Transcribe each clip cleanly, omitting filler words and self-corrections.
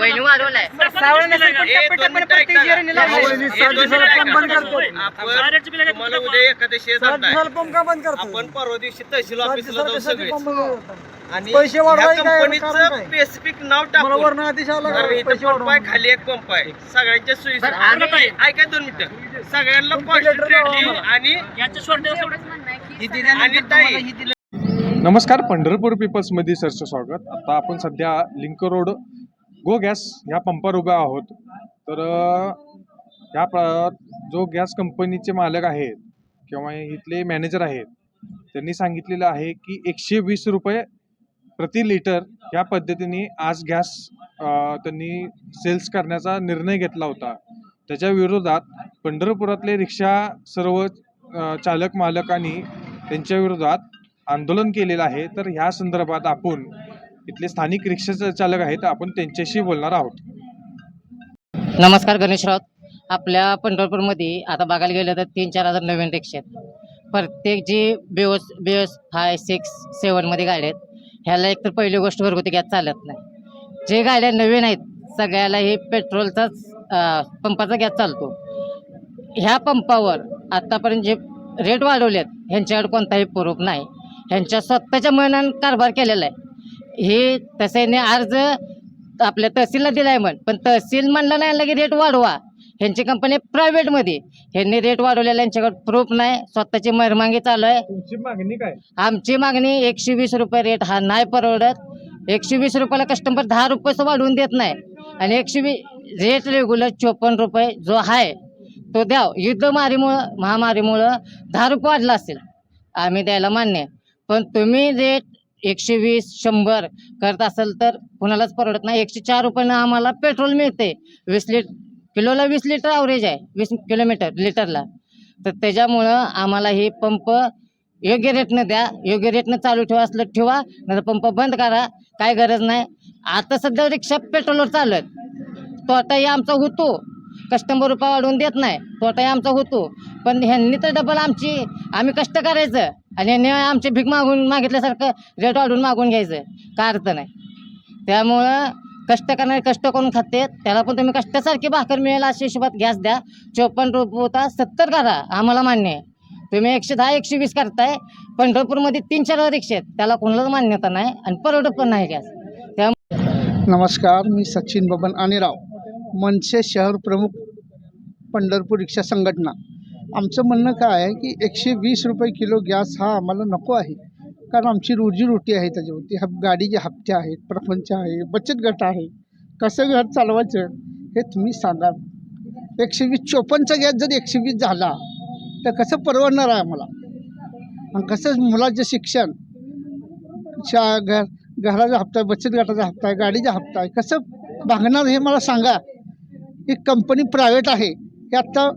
वहिनी वाढवलाय तुम्हाला उद्या एकादशी आपण परवा दिवशी तहसील ऑफिसला जाऊ सगळे आणि कंपनीचं स्पेसिफिक नाव टाकून इथं पंप आहे, खाली एक पंप आहे, सगळ्यांच्या सोयी ऐका 2 मिनिटं सगळ्यांना कॉन्सन्ट्रेटली आणि ताई. नमस्कार, पंढरपूर पीपल्समध्ये सरचं स्वागत. आता आपण सध्या लिंक रोड गो गॅस ह्या पंपावर उभे आहोत. तर जो गॅस कंपनीचे मालक आहेत किंवा इथले मॅनेजर आहेत त्यांनी सांगितलेलं आहे की 120 रुपये प्रति लिटर ह्या पद्धतीने आज गॅस त्यांनी सेल्स करण्याचा निर्णय घेतला होता. त्याच्या विरोधात पंढरपुरातले रिक्षा सर्व चालक मालकांनी त्यांच्या विरोधात आंदोलन केलेलं आहे. तर ह्या संदर्भात आपण इथले स्थानिक रिक्षा चालक आहेत, आपण त्यांच्याशी बोलणार आहोत. नमस्कार गणेशराव. आपल्या पंढरपूरमध्ये आता बघायला गेलं तर 3-4 हजार नवीन रिक्षा आहेत. प्रत्येक जी BS 5, 6, 7 मध्ये गाड्या आहेत ह्याला एक तर पहिली गोष्ट घरगुती गॅस चालत नाही. जे गाड्या नवीन आहेत सगळ्याला हे पेट्रोलचाच पंपाचा गॅस चालतो. ह्या पंपावर आतापर्यंत जे रेट वाढवलेत ह्यांच्याकडे कोणताही प्रूफ नाही. ह्यांच्या स्वतःच्या मनानं कारभार केलेला आहे. हे तसे अर्ज आपल्या तहसीलला दिलाय पण तहसील म्हणलं नाही की रेट वाढवा. ह्यांची कंपनी प्रायव्हेटमध्ये ह्यांनी रेट वाढवलेला, यांच्याकडे प्रूफ नाही. स्वतःची मरमांगी चालू आहे. तुमची मागणी काय? आमची मागणी 120 रुपये रेट हा नाही परवडत. 120 रुपयाला कस्टमर 10 रुपये वाढवून देत नाही आणि 120 रेट रेग्युलर 54 रुपये जो आहे तो द्याव. युद्धमारीमुळं महामारीमुळं 10 रुपये वाढला असेल, आम्ही द्यायला मान्य. पण तुम्ही रेट 120, 100 करत असेल तर कुणालाच परवडत नाही. 104 रुपयानं आम्हाला पेट्रोल मिळते. 20 किलोला 20 लिटर ॲव्हरेज आहे, 20 किलोमीटर लिटरला. तर त्याच्यामुळं आम्हाला हे पंप योग्य रेटनं द्या. योग्य रेटनं चालू ठेवा असलं ठेवा, नाही पंप बंद करा. काय गरज नाही. आता सध्या रिक्षा पेट्रोलवर चालू आहेत. तोटाही आमचा होतो, कस्टमर रुपये वाढवून देत नाही, तोटाही आमचा होतो. पण ह्यांनी तर डबल आम्ही कष्ट करायचं आणि ह्यांनी आमचे भीक मागितल्यासारखं रेट वाढवून मागून घ्यायचं, काय अर्थ नाही. त्यामुळं कष्ट करणारे कष्ट करून खाते, त्याला पण तुम्ही कष्टासारखी भाकर मिळेल अशा हिशोबात गॅस द्या. 54 रुपये होता 70 करा, आम्हाला मान्य आहे. तुम्ही 110, 120 करताय. पंढरपूरमध्ये 3-4 रिक्षा आहेत, त्याला कोणालाच मान्यता नाही आणि परवडत पण नाही गॅस. नमस्कार, मी सचिन बबन आणेराव, मनसे शहर प्रमुख, पंढरपूर रिक्षा संघटना. आमचं म्हणणं काय आहे की 120 रुपये किलो गॅस हा आम्हाला नको आहे. कारण आमची रोजीरोटी आहे त्याच्यावरती. गाडीचे हप्ते आहेत, प्रपंच आहे, बचत गट आहे. कसं घर चालवायचं हे तुम्ही सांगा. 154चा गॅस जर 120 झाला तर कसं परवडणार आहे आम्हाला? आणि कसं मुलाचं शिक्षण, घराचा हप्ता आहे, बचत गटाचा हप्ता आहे, गाडीचा हप्ता आहे, कसं भागणार हे मला सांगा. एक कंपनी प्रायव्हेट आहे हे आत्ता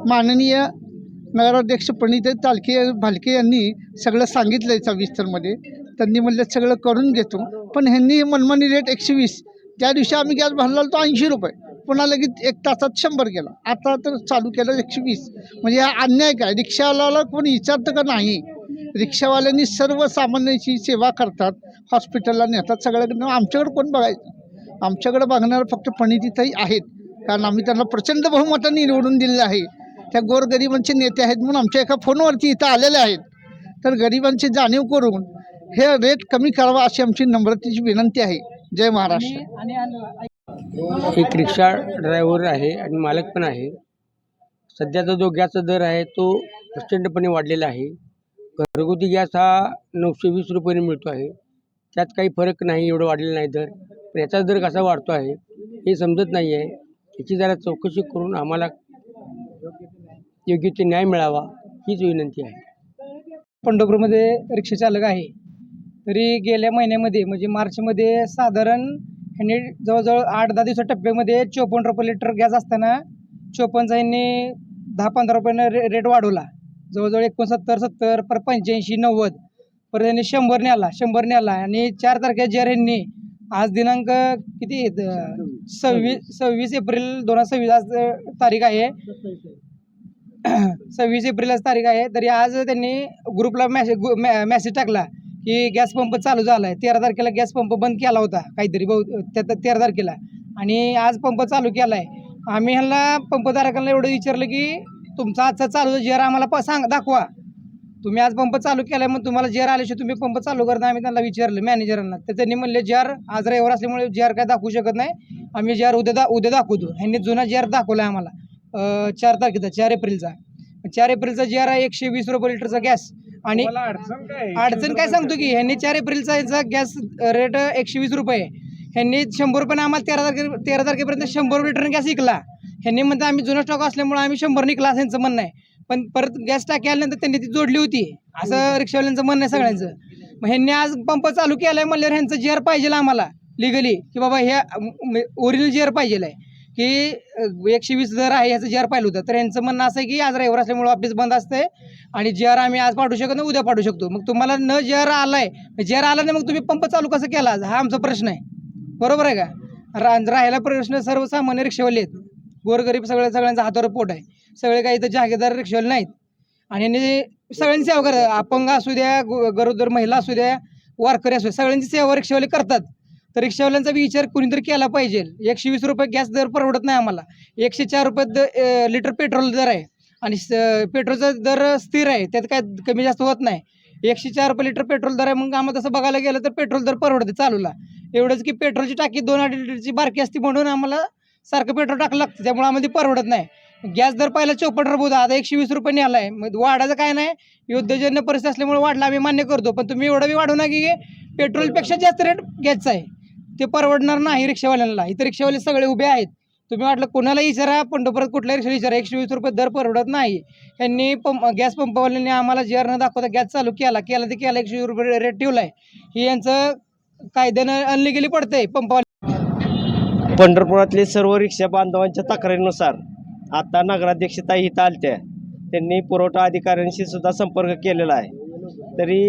माननीय नगराध्यक्ष प्रणिती भालके यांनी सगळं सांगितलं आहे सविस्तरमध्ये. त्यांनी म्हणलं सगळं करून घेतो, पण ह्यांनी मनमानी रेट 120. त्या दिवशी आम्ही गॅस भरला तो 80 रुपये, पुन्हा लगेच 1 तासात 100 केला. आता तर चालू केलं 120. म्हणजे हा अन्याय काय? रिक्षावाल्याला कोणी विचारतं का नाही? रिक्षावाल्यांनी सर्वसामान्यांची सेवा करतात, हॉस्पिटलला नेतात, सगळ्याकडनं. आमच्याकडे कोण बघायचं? आमच्याकडे बघणारं फक्त प्रणितीताई आहेत, कारण आम्ही त्यांना प्रचंड बहुमताने निवडून दिलेलं आहे. त्या गोरगरिबांचे नेते आहेत म्हणून आमच्या एका फोनवरती इथं आलेले आहेत. तर गरिबांची जाणीव करून हे रेट कमी करावा अशी आमची नम्रतेची विनंती आहे. जय महाराष्ट्र. एक रिक्षा ड्रायव्हर आहे आणि मालक पण आहे. सध्याचा जो गॅसचा दर आहे तो प्रचंडपणे वाढलेला आहे. घरगुती गॅस हा 920 रुपयाने मिळतो आहे. त्यात काही फरक नाही, एवढं वाढलेलं नाही दर. पण याचा दर कसा वाढतो आहे हे समजत नाही आहे. याची जरा चौकशी करून आम्हाला योग्य ते न्याय मिळावा हीच विनंती आहे. पंढरपूरमध्ये रिक्षा चालक आहे. तरी गेल्या महिन्यामध्ये म्हणजे मार्चमध्ये साधारण ह्यांनी जवळजवळ 8-10 दिवसा टप्प्यामध्ये 54 रुपये लिटर गॅस असताना 54चा ह्यांनी 10-15 रुपयानं रेट वाढवला. जवळजवळ 69, 70, पर 85, 90, परत ह्यांनी 100 नेला आणि 4 तारखेला जर ह्यांनी आज दिनांक किती 26 एप्रिल 2026 आज तारीख आहे. 26 एप्रिलच तारीख आहे. तरी आज त्यांनी ग्रुपला मेसेज टाकला की गॅस पंप चालू झाला आहे. 13 तारखेला गॅस पंप बंद केला होता काहीतरी 13 तारखेला. आणि आज पंप चालू केला आहे. आम्ही ह्यांना पंपधारकांना एवढं विचारलं की तुमचा आजचा चालू जेर आम्हाला दाखवा. तुम्ही आज पंप चालू केलाय, मग तुम्हाला जेर आल्याशिवाय तुम्ही पंप चालू करता. आम्ही त्यांना विचारलं मॅनेजरांना, तर त्यांनी म्हणले जेर आज रविवार असल्यामुळे जेर काय दाखवू शकत नाही, आम्ही जेर उद्या दाखवतो. ह्यांनी जुना जेर दाखवला आहे आम्हाला 4 तारखेचा 4 एप्रिलचा. 4 एप्रिलचा जेर आहे 120 रुपये लिटरचा गॅस. आणि अडचण काय सांगतो की ह्यांनी 4 एप्रिलचा गॅस रेट 120 रुपये, ह्यांनी 100 रुपयाने आम्हाला 13 तारखेपर्यंत 100 लिटर गॅस विकला. ह्यांनी म्हणतात आम्ही जुना स्टॉक असल्यामुळे आम्ही 100 निघला असं यांचं म्हणणं आहे. पण परत गॅस टाकी आल्यानंतर त्यांनी ती जोडली होती असं रिक्षावाल्यांचं म्हणणं आहे सगळ्यांचं. मग ह्यांनी आज पंप चालू केला आहे म्हणल्यावर ह्यांचं जेर पाहिजे आम्हाला लिगली, की बाबा ह्या ओरिजिनल जेर पाहिजे आहे की 120 दर आहे ह्याचं जेर पाहिलं होतं. तर यांचं म्हणणं असं आहे की आज रविवार असल्यामुळे ऑफिस बंद असते आणि जेर आम्ही आज पाठवू शकत नाही, उद्या पाठवू शकतो. मग तुम्हाला न जेर आलाय, जेर आला नाही मग तुम्ही पंप चालू कसं केला हा आमचा प्रश्न आहे. बरोबर आहे का? राहायला प्रश्न सर्वसामान्य रिक्षावाले आहेत, गोरगरीब सगळ्यांचा हातावर पोट आहे. सगळे काही इथं जागेदार रिक्षावाले नाहीत आणि यांनी सगळ्यांची सेवा करतात. अपंग असू द्या, गरोदर महिला असू द्या, वारकरी असू द्या, सगळ्यांची सेवा रिक्षावाले करतात. तर रिक्षावाल्यांचा विचार कुणीतरी केला पाहिजे. 120 रुपये गॅस दर परवडत नाही आम्हाला, 104 रुपये लिटर पेट्रोल दर आहे आणि पेट्रोलचा दर स्थिर आहे, त्यात काय कमी जास्त होत नाही. 104 रुपये लिटर पेट्रोल दर आहे. मग आम्हाला तसं बघायला गेलं तर पेट्रोल दर परवडते चालूला. एवढंच की पेट्रोलची टाकी 2-2.5 लिटरची बारकी असते म्हणून आम्हाला सारखं पेट्रोल टाकलं लागतं, त्यामुळे आम्हाला ती परवडत नाही. गॅस दर पहिला 54 रुपये होता, आता 120 रुपये निघाला आहे. मग वाढायचं काय नाही, युद्धजन्य परिस्थिती असल्यामुळे वाढला, आम्ही मान्य करतो. पण तुम्ही एवढं बी वाढू ना की पेट्रोलपेक्षा जास्त रेट गॅसचा आहे, ते परवडणार नाही रिक्षावाल्यांना. इथं रिक्षावाले सगळे उभे आहेत, तुम्ही वाटलं कोणाला विचारा, पंढरपुरात कुठल्या रिक्षाला विचारा, 120 रुपये दर परवडत नाही. यांनी गॅस पंपवाल्यांनी आम्हाला जेर न दाखवता गॅस चालू केला ते केला, 120 रुपये रेट ठेवला आहे. ही यांचं कायद्यानं अनलिगली पडतंय. पंपवाले पंढरपुरातले सर्व रिक्षा बांधवांच्या तक्रारीनुसार आता नगराध्यक्षताई इथं आलत्या, त्यांनी पुरवठा अधिकाऱ्यांशी सुद्धा संपर्क केलेला आहे. तरी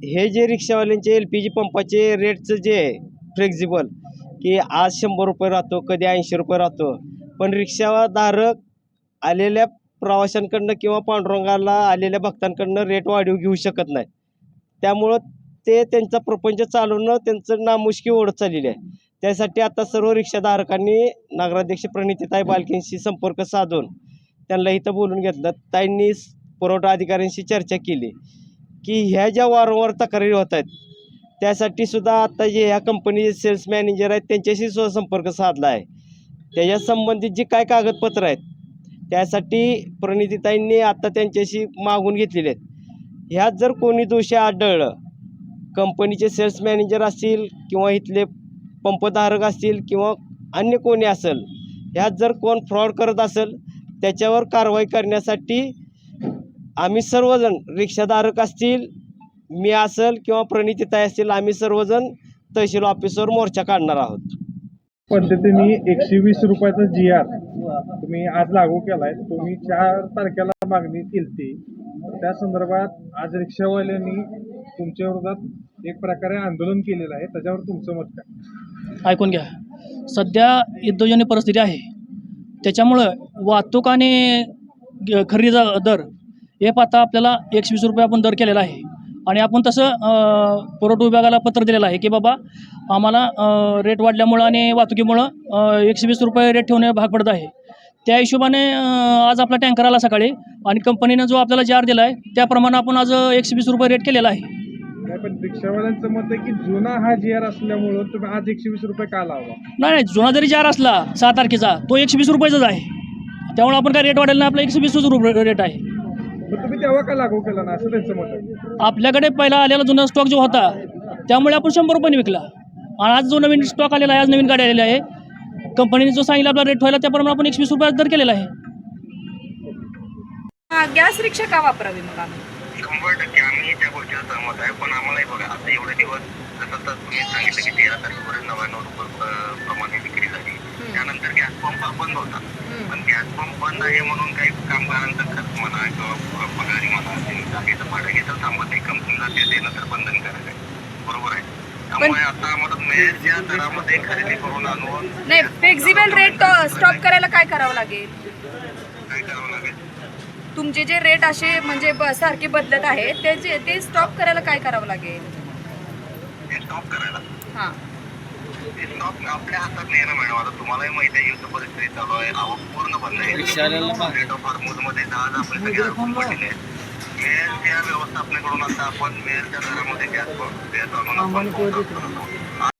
हे जे रिक्षावाल्यांचे LPG पंपाचे रेटचं जे आहे फ्लेक्झिबल, की आज 100 रुपये राहतो, कधी 80 रुपये राहतो, पण रिक्षाधारक आलेल्या प्रवाशांकडनं किंवा पांडुरंगाला आलेल्या भक्तांकडनं रेट वाढीव घेऊ शकत नाही. त्यामुळं ते त्यांचा प्रपंच चालवणं त्यांचं नामुष्की ओढत चाललेली आहे. त्यासाठी आता सर्व रिक्षाधारकांनी नगराध्यक्ष प्रणितीताई बालकेंशी संपर्क साधून त्यांना इथं बोलून घेतलं. ताईंनी पुरवठा अधिकाऱ्यांशी चर्चा केली की ह्या ज्या वारंवार तक्रारी होत आहेत त्यासाठी सुद्धा आता जे ह्या कंपनीचे सेल्स मॅनेजर आहेत त्यांच्याशी सुद्धा संपर्क साधला आहे. त्याच्या संबंधित जी काय कागदपत्र आहेत त्यासाठी प्रणितीताईंनी आता त्यांच्याशी मागून घेतलेले आहेत. ह्यात जर कोणी दोषी आढळलं, कंपनीचे सेल्स मॅनेजर असतील किंवा इथले पंपधारक असतील किंवा अन्य कोणी असेल, ह्यात जर कोण फ्रॉड करत असेल त्याच्यावर कारवाई करण्यासाठी आम्ही सर्वजण, रिक्षाधारक असतील, मी असेल किंवा प्रणितीताई असतील, आम्ही सर्वजण तहसील ऑफिसवर मोर्चा काढणार आहोत. पद्धतीने 120 रुपयाचा GR तुम्ही आज लागू केलाय, तुम्ही 4 तारखेला मागणी केली, त्या संदर्भात आज रिक्षावाल्यांनी तुमच्या विरोधात एक प्रकारे आंदोलन केलेलं आहे, त्याच्यावर तुमचं मत काय? ऐकून घ्या. सध्या युद्धजन्य परिस्थिती आहे, त्याच्यामुळं वाहतूक आणि खरेदीचा दर हे पाहता आपल्याला 120 रुपये आपण दर केलेला आहे. आणि आपण तसं पुरवठा विभागाला पत्र दिलेलं आहे की बाबा आम्हाला रेट वाढल्यामुळं आणि वाहतुकीमुळं 120 रुपये रेट ठेवणे भाग पडत आहे. त्या हिशोबाने आज आपला टँकर आला सकाळी आणि कंपनीनं जो आपल्याला जार दिला आहे त्याप्रमाणे आपण आज 120 रुपये रेट केलेला आहे. पण रिक्षावाल्यांचं मत आहे की जुना हा GR असल्यामुळं तुम्ही आज 120 रुपये का लावला? नाही, जुना जरी जार असला 6 तारखेचा तो 120 रुपयाचाच आहे, त्यामुळे आपण काय रेट वाढेल ना, आपला 120 रुपये रेट आहे. तुम्ही तेव्हा का लागू केला ना, असं त्यांचं मत आहे. आपल्याकडे पहिला आलेला जुना स्टॉक जो होता त्यामुळे आपण 100 रुपये विकला आणि आज जो नवीन स्टॉक आलेला आहे, आज नवीन गाडी आलेली आहे, कंपनीने जो सांगितलं आपला रेट व्हायला त्याप्रमाणे आपण 120 रुपये दर केलेला आहे. गॅस रिक्षा का वापरावी मग आम्ही? 100% आम्ही त्या गोष्टीला सहमत आहे. पण आम्हालाही बघा, आता एवढे दिवस जसं तर तुम्ही सांगितलं की 13 तारखेपर्यंत 99 रुपये प्रमाणे विक्री झाली, त्यानंतर गॅस पंप बंद होता. पण गॅस पंप बंद आहे म्हणून काही कामगारांचा खर्च म्हणा किंवा पगारी म्हणा, जागेचं भाडं घेतं थांबत नाही, कंपनीला ते देणं तर बंधनकारक आहे. बरोबर आहे. त्यामुळे आता आम्हाला मेळच्या दरामध्ये खरेदी करून आणून नाही, फ्लेक्झिबल रेट स्टॉप करायला काय करावं लागेल? काय करावं लागेल? तुमचे जे रेट असे म्हणजे सारखे बदलत आहेत ते स्टॉप करायला काय करावं लागेल? ते स्टॉप करायला हां, स्टॉक आपल्या हातात नाही ना मॅडम. आता तुम्हालाही माहिती आहे युद्ध परिस्थिती चालू आहे, आवक पूर्ण बंद आहे. रेट ऑफ हार्मोजमध्ये जहाज आपले सगळे अडकून पडलेले आहेत. मेळच्या व्यवस्थापनेकडून आता आपण मेळच्या दरामध्ये गॅस आणून आपण